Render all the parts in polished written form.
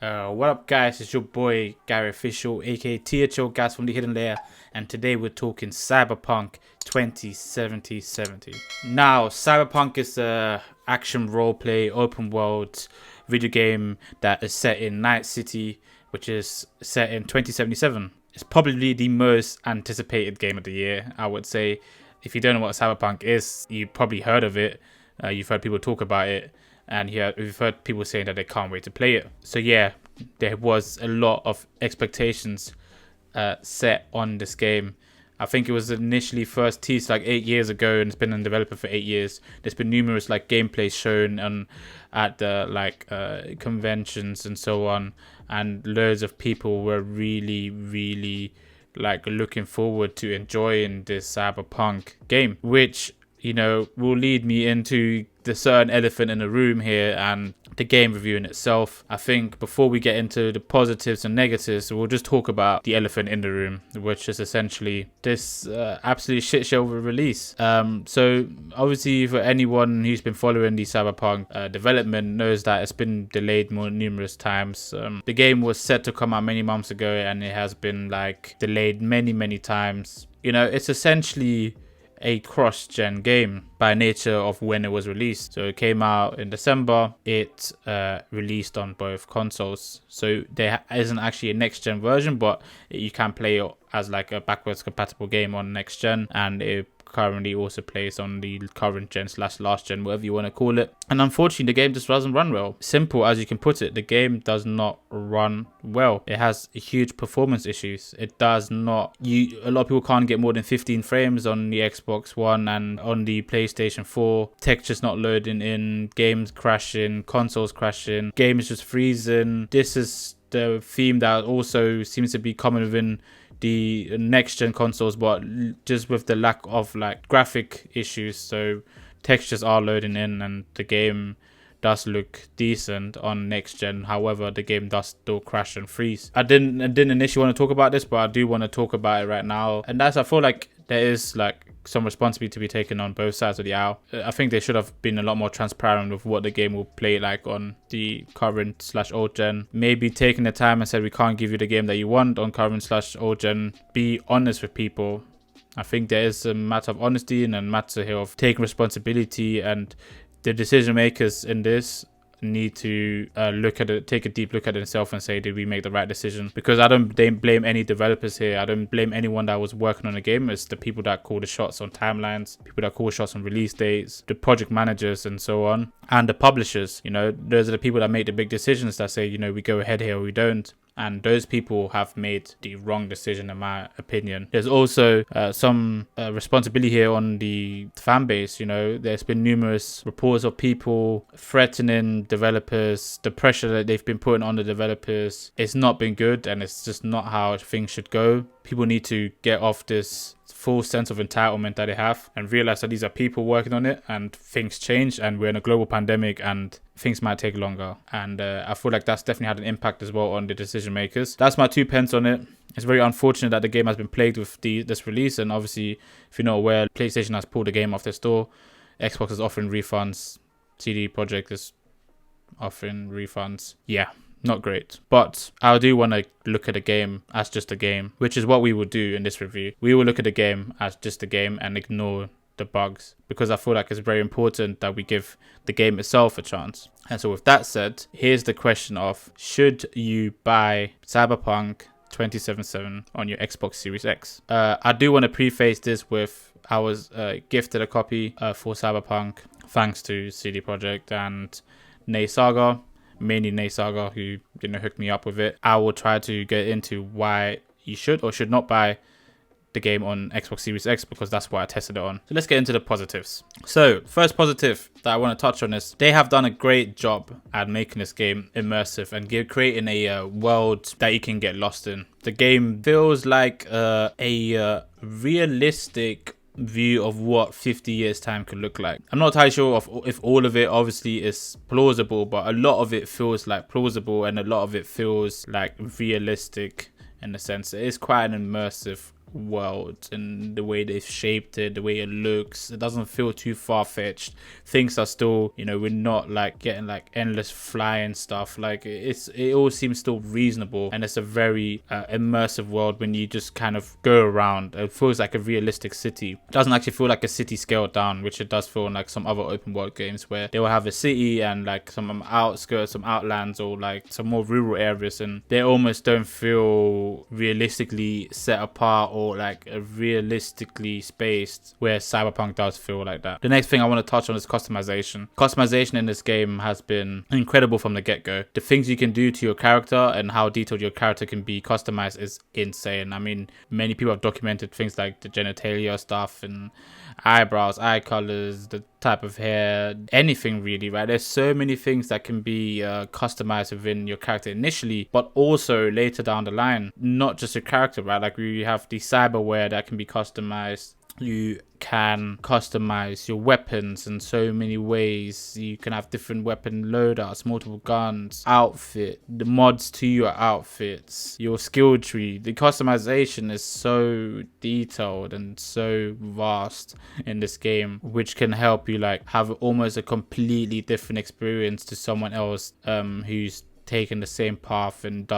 What up, guys? It's your boy Gary Official, aka THO Gas from the Hidden Layer, and today we're talking Cyberpunk 2070. Now, Cyberpunk is a action roleplay open world video game that is set in Night City, which is set in 2077. It's probably the most anticipated game of the year, I would say. If you don't know what Cyberpunk is, you probably heard of it. You've heard people talk about it. And we've heard people saying that they can't wait to play it. So yeah, there was a lot of expectations set on this game. I think it was initially first teased like 8 years ago, and it's been in development for 8 years. There's been numerous like gameplay shown at the conventions and so on, and loads of people were really like looking forward to enjoying this Cyberpunk game, which will lead me into the certain elephant in the room here and the game review in itself. I think before we get into the positives and negatives, we'll just talk about the elephant in the room, which is essentially this absolute shit show of a release. So obviously for anyone who's been following the Cyberpunk development knows that it's been delayed numerous times. The game was set to come out many months ago, and it has been like delayed many times. It's essentially a cross-gen game by nature of when it was released. So it came out in December. It released on both consoles. So there isn't actually a next-gen version, but you can play it as like a backwards compatible game on next-gen, and it currently also plays on the current gen / last gen, whatever you want to call it. And unfortunately, the game just doesn't run well. Simple as you can put it, the game does not run well. It has huge performance issues. It does not. A lot of people can't get more than 15 frames on the Xbox One and on the PlayStation 4. Textures not loading in, games crashing, consoles crashing, games just freezing. This is the theme that also seems to be common within the next gen consoles, but just with the lack of like graphic issues. So textures are loading in and the game does look decent on next gen. However, the game does still crash and freeze. I didn't initially want to talk about this, but I do want to talk about it right now. And I feel like there is like some responsibility to be taken on both sides of the aisle. I think they should have been a lot more transparent with what the game will play like on the current / old gen. Maybe taking the time and said, we can't give you the game that you want on current / old gen. Be honest with people. I think there is a matter of honesty and a matter here of taking responsibility, and the decision makers in this need to take a deep look at themselves and say, did we make the right decision? Because I don't blame any developers here. I don't blame anyone that was working on the game. It's the people that call the shots on timelines, people that call shots on release dates, the project managers and so on, and the publishers. Those are the people that make the big decisions that say, we go ahead here or we don't. And those people have made the wrong decision, in my opinion. There's also some responsibility here on the fan base. There's been numerous reports of people threatening developers. The pressure that they've been putting on the developers, it's not been good, and it's just not how things should go. People need to get off this full sense of entitlement that they have and realize that these are people working on it, and things change, and we're in a global pandemic, and things might take longer. And I feel like that's definitely had an impact as well on the decision makers. That's my 2 pence on it. It's very unfortunate that the game has been plagued with this release, and obviously, if you're not aware, PlayStation has pulled the game off their store. Xbox is offering refunds. CD Projekt is offering refunds. Yeah, not great. But I do want to look at a game as just a game, which is what we will do in this review. We will look at the game as just a game and ignore the bugs, because I feel like it's very important that we give the game itself a chance. And so with that said, here's the question of, should you buy Cyberpunk 2077 on your Xbox Series X? I do want to preface this with, I was gifted a copy for Cyberpunk thanks to CD Projekt and Nay Saga, mainly Nay Saga, who hooked me up with it. I will try to get into why you should or should not buy the game on Xbox Series X, because that's what I tested it on. So let's get into the positives. So first positive that I want to touch on is they have done a great job at making this game immersive and creating a world that you can get lost in. The game feels like a realistic view of what 50 years time could look like. I'm not entirely sure if all of it obviously is plausible, but a lot of it feels like plausible, and a lot of it feels like realistic in the sense it is quite an immersive world and the way they've shaped it, the way it looks. It doesn't feel too far-fetched. Things are still, you know, we're not like getting like endless flying stuff. Like it all seems still reasonable, and it's a very immersive world when you just kind of go around. It feels like a realistic city. It doesn't actually feel like a city scaled down, which it does feel in like some other open world games where they will have a city and like some outskirts, some outlands, or like some more rural areas, and they almost don't feel realistically set apart or like realistically spaced, where Cyberpunk does feel like that. The next thing I want to touch on is customization. Customization in this game has been incredible from the get-go. The things you can do to your character and how detailed your character can be customized is insane. I mean, many people have documented things like the genitalia stuff and eyebrows, eye colors, the type of hair, anything really, right? There's so many things that can be customized within your character initially, but also later down the line. Not just your character, right? Like we have the cyberware that can be customized. You can customize your weapons in so many ways. You can have different weapon loadouts, multiple guns, outfit, the mods to your outfits, your skill tree. The customization is so detailed and so vast in this game, which can help you like have almost a completely different experience to someone else who's taken the same path and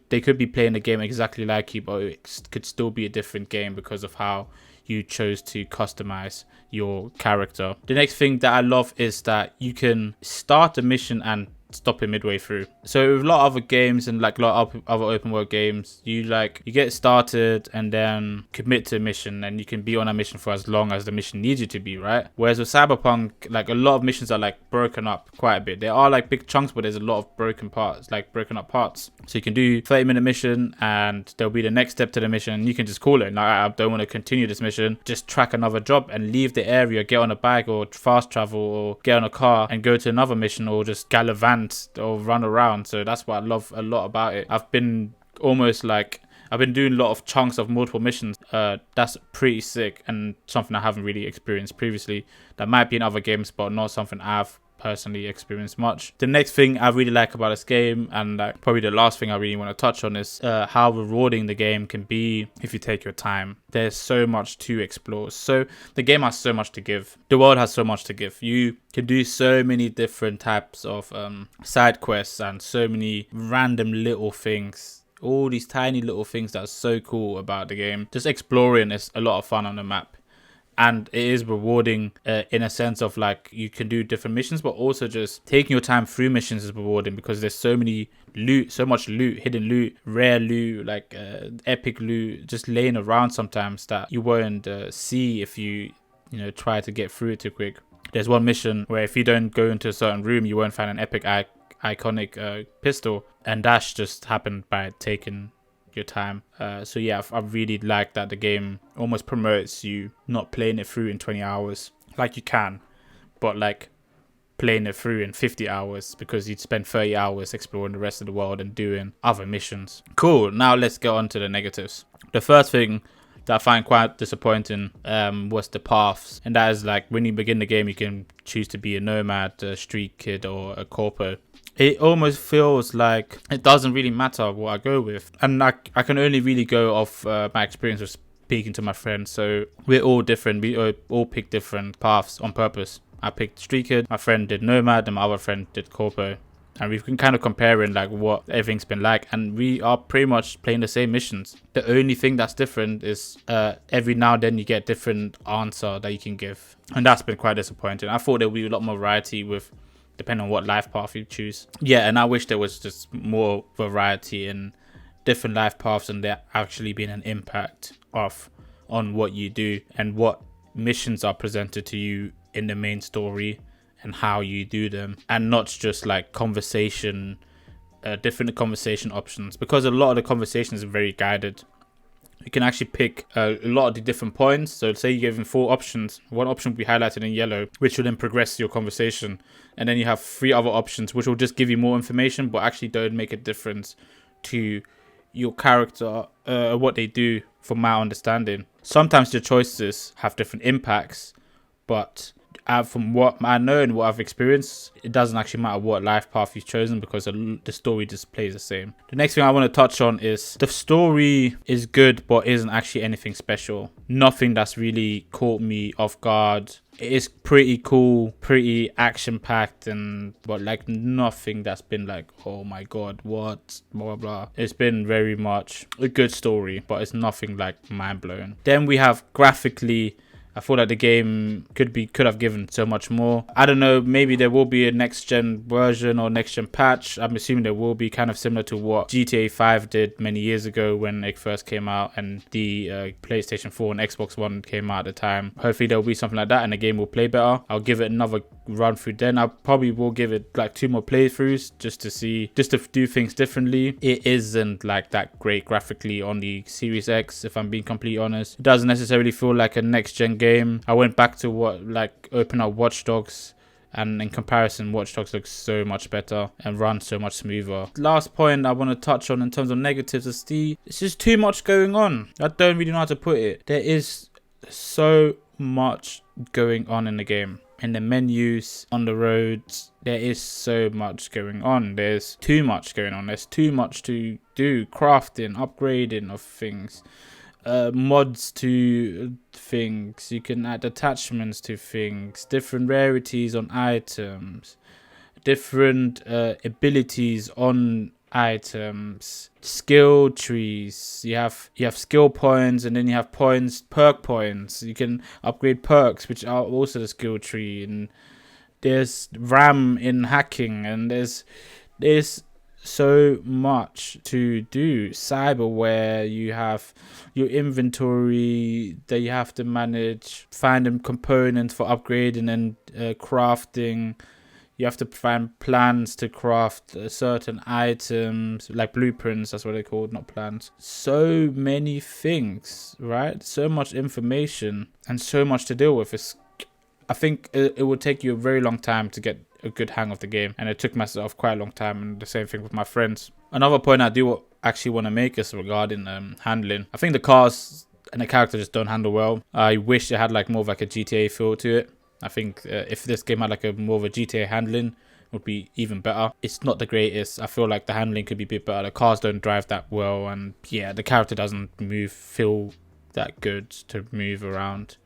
they could be playing the game exactly like you, but it could still be a different game because of how you chose to customize your character. The next thing that I love is that you can start a mission and stop it midway through. So with a lot of other games and like a lot of other open world games, you get started and then commit to a mission, and you can be on a mission for as long as the mission needs you to be, right? Whereas with Cyberpunk, like a lot of missions are like broken up quite a bit. There are like big chunks, but there's a lot of broken up parts. So you can do 30-minute mission and there'll be the next step to the mission, and you can just call it. Like, I don't want to continue this mission, just track another job and leave the area, get on a bike or fast travel or get on a car and go to another mission, or just gallivant or run around. So that's what I love a lot about it. I've been doing a lot of chunks of multiple missions. That's pretty sick and something I haven't really experienced previously. That might be in other games, but not something I've personally experienced much. The next thing I really like about this game, and probably the last thing I really want to touch on, is how rewarding the game can be if you take your time. There's so much to explore. So the game has so much to give. The world has so much to give. You can do so many different types of side quests and so many random little things. All these tiny little things that are so cool about the game. Just exploring is a lot of fun on the map. And it is rewarding in a sense of like you can do different missions, but also just taking your time through missions is rewarding because there's so much loot, hidden loot, rare loot, like epic loot just laying around sometimes that you won't see if you try to get through it too quick. There's one mission where if you don't go into a certain room, you won't find an epic iconic pistol, and that just happened by taking your time. So yeah, I really like that the game almost promotes you not playing it through in 20 hours like you can, but like playing it through in 50 hours because you'd spend 30 hours exploring the rest of the world and doing other missions. Cool, now let's get on to the negatives. The first thing that I find quite disappointing was the paths, and that is like when you begin the game you can choose to be a nomad, a street kid, or a corpo. It almost feels like it doesn't really matter what I go with, and I can only really go off my experience with speaking to my friends. So we're all different. We all pick different paths on purpose. I picked street kid, my friend did nomad, and my other friend did corpo. And we can kind of compare in like what everything's been like, and we are pretty much playing the same missions. The only thing that's different is every now and then you get a different answer that you can give, and that's been quite disappointing. I thought there would be a lot more variety with depending on what life path you choose. Yeah, and I wish there was just more variety in different life paths and there actually being an impact on what you do and what missions are presented to you in the main story and how you do them, and not just like different conversation options, because a lot of the conversations are very guided. You can actually pick a lot of the different points. So say you're given 4 options. One option will be highlighted in yellow, which will then progress your conversation. And then you have 3 other options, which will just give you more information, but actually don't make a difference to your character, what they do, from my understanding. Sometimes the choices have different impacts, but from what I know and what I've experienced, it doesn't actually matter what life path you've chosen because the story just plays the same. The next thing I want to touch on is the story is good, but isn't actually anything special. Nothing that's really caught me off guard. It is pretty cool, pretty action-packed, but like nothing that's been like, oh my god, what, blah, blah, blah. It's been very much a good story, but it's nothing like mind-blowing. Then we have graphically, I feel like the game could have given so much more. I don't know, maybe there will be a next gen version or next gen patch. I'm assuming there will be, kind of similar to what GTA 5 did many years ago when it first came out and the PlayStation 4 and Xbox One came out at the time. Hopefully there will be something like that and the game will play better. I'll give it another run through then. I probably will give it like 2 more playthroughs just to do things differently. It isn't like that great graphically on the Series X, if I'm being completely honest. It doesn't necessarily feel like a next gen game. I went back to open up Watch Dogs, and in comparison Watch Dogs looks so much better and runs so much smoother. Last point I want to touch on in terms of negatives is it's just too much going on. I don't really know how to put it. There is so much going on in the game. In the menus, on the roads, there is so much going on. There's too much going on. There's too much to do. Crafting, upgrading of things, mods to things. You can add attachments to things, different rarities on items, different abilities on items, skill trees. You have skill points, and then you have perk points. You can upgrade perks, which are also the skill tree. And there's RAM in hacking, and there's so much to do. Cyberware, you have your inventory that you have to manage, finding components for upgrading and crafting. You have to find plans to craft certain items, like blueprints, that's what they're called, not plans. So many things, right? So much information and so much to deal with. I think it would take you a very long time to get a good hang of the game, and it took myself quite a long time, and the same thing with my friends. Another point I do actually want to make is regarding handling. I think the cars and the character just don't handle well. I wish it had like more of like a GTA feel to it. I think if this game had like more of a GTA handling, it would be even better. It's not the greatest. I feel like the handling could be a bit better. The cars don't drive that well, and yeah, the character doesn't feel that good to move around.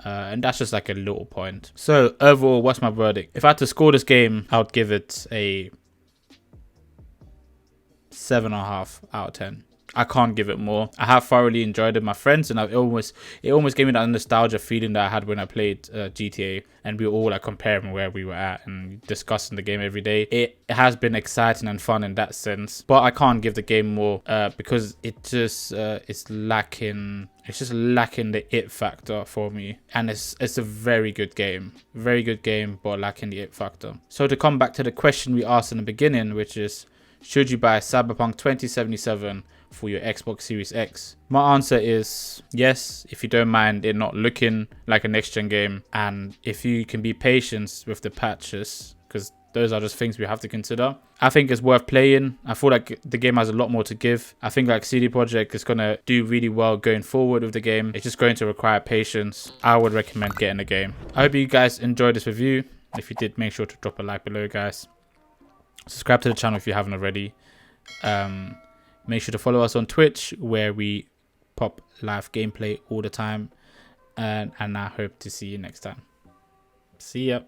And that's just like a little point. So overall, what's my verdict? If I had to score this game, I would give it a 7.5 out of 10. I can't give it more. I have thoroughly enjoyed it with my friends, and it almost gave me that nostalgia feeling that I had when I played GTA, and we were all like comparing where we were at and discussing the game every day. It has been exciting and fun in that sense, but I can't give the game more because it just it's lacking. It's just lacking the it factor for me, and it's a very good game, but lacking the it factor. So to come back to the question we asked in the beginning, which is, should you buy Cyberpunk 2077 for your Xbox Series X? My answer is yes, if you don't mind it not looking like a next-gen game, and if you can be patient with the patches, because those are just things we have to consider. I think it's worth playing. I feel like the game has a lot more to give. I think like CD Projekt is going to do really well going forward with the game. It's just going to require patience. I would recommend getting the game. I hope you guys enjoyed this review. If you did, make sure to drop a like below, guys. Subscribe to the channel if you haven't already. Make sure to follow us on Twitch, where we pop live gameplay all the time. And I hope to see you next time. See ya.